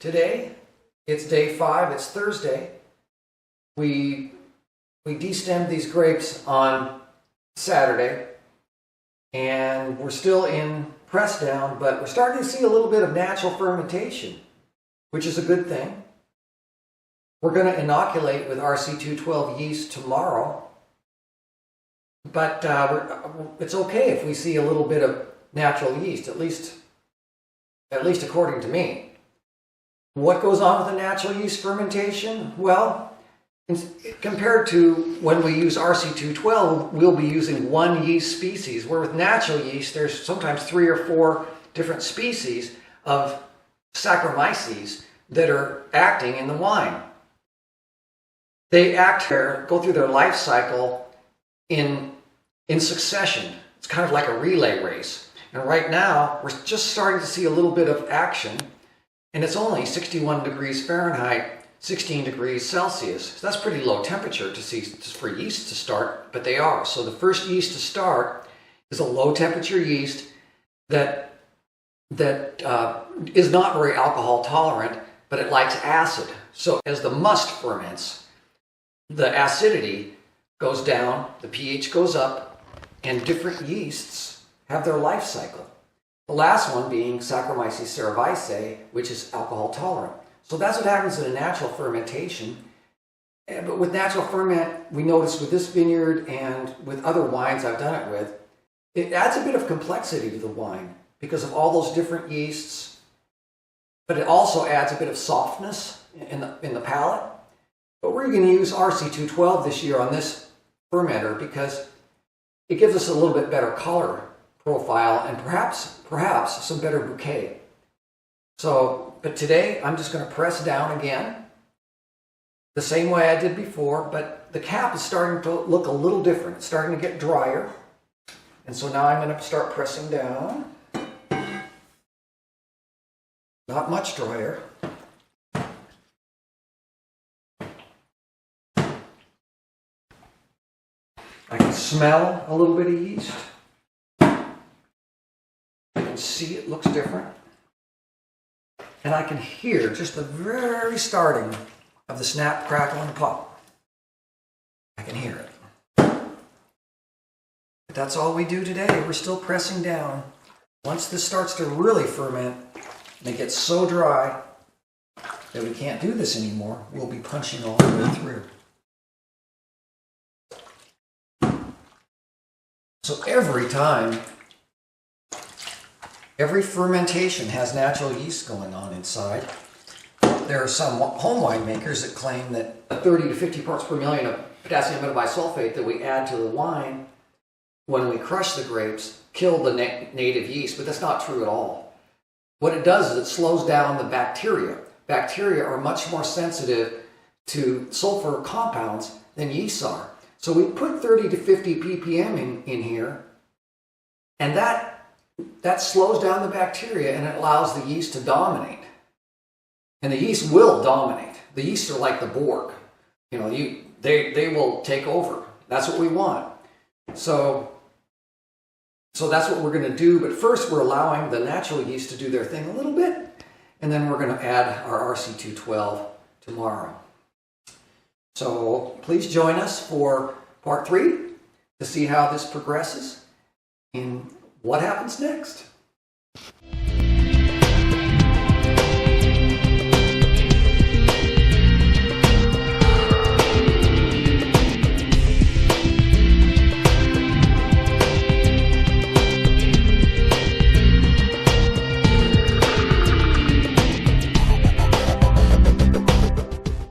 Today, it's day 5, it's Thursday. We destemmed these grapes on Saturday, and we're still in press down, but we're starting to see a little bit of natural fermentation, which is a good thing. We're going to inoculate with RC212 yeast tomorrow, but it's okay if we see a little bit of natural yeast, at least according to me. What goes on with the natural yeast fermentation? Well, compared to when we use RC212, we'll be using one yeast species, where with natural yeast, there's sometimes 3 or 4 different species of Saccharomyces that are acting in the wine. They go through their life cycle in succession. It's kind of like a relay race. And right now, we're just starting to see a little bit of action, and it's only 61 degrees Fahrenheit, 16 degrees Celsius. So that's pretty low temperature for yeast to start, but they are. So the first yeast to start is a low temperature yeast that is not very alcohol tolerant, but it likes acid. So as the must ferments, the acidity goes down, the pH goes up, and different yeasts have their life cycle. The last one being Saccharomyces cerevisiae, which is alcohol tolerant. So that's what happens in a natural fermentation. But with natural ferment, we notice with this vineyard and with other wines I've done it with, it adds a bit of complexity to the wine because of all those different yeasts. But it also adds a bit of softness in the palate. But we're going to use RC212 this year on this fermenter because it gives us a little bit better color profile and perhaps some better bouquet. But today I'm just going to press down again the same way I did before, but the cap is starting to look a little different. It's starting to get drier. And so now I'm going to start pressing down. Not much drier. I can smell a little bit of yeast. I can see it looks different. And I can hear just the very starting of the snap, crackle, and pop. I can hear it. But that's all we do today. We're still pressing down. Once this starts to really ferment, and it gets so dry that we can't do this anymore, we'll be punching all the way through. So every fermentation has natural yeast going on inside. There are some home winemakers that claim that 30 to 50 parts per million of potassium metabisulfate that we add to the wine when we crush the grapes kill the native yeast, but that's not true at all. What it does is it slows down the bacteria. Bacteria are much more sensitive to sulfur compounds than yeasts are. So we put 30 to 50 ppm in here, and that slows down the bacteria and it allows the yeast to dominate. And the yeast will dominate. The yeast are like the Borg. They will take over. That's what we want. So that's what we're going to do. But first we're allowing the natural yeast to do their thing a little bit, and then we're going to add our RC212 tomorrow. So please join us for part 3 to see how this progresses and what happens next.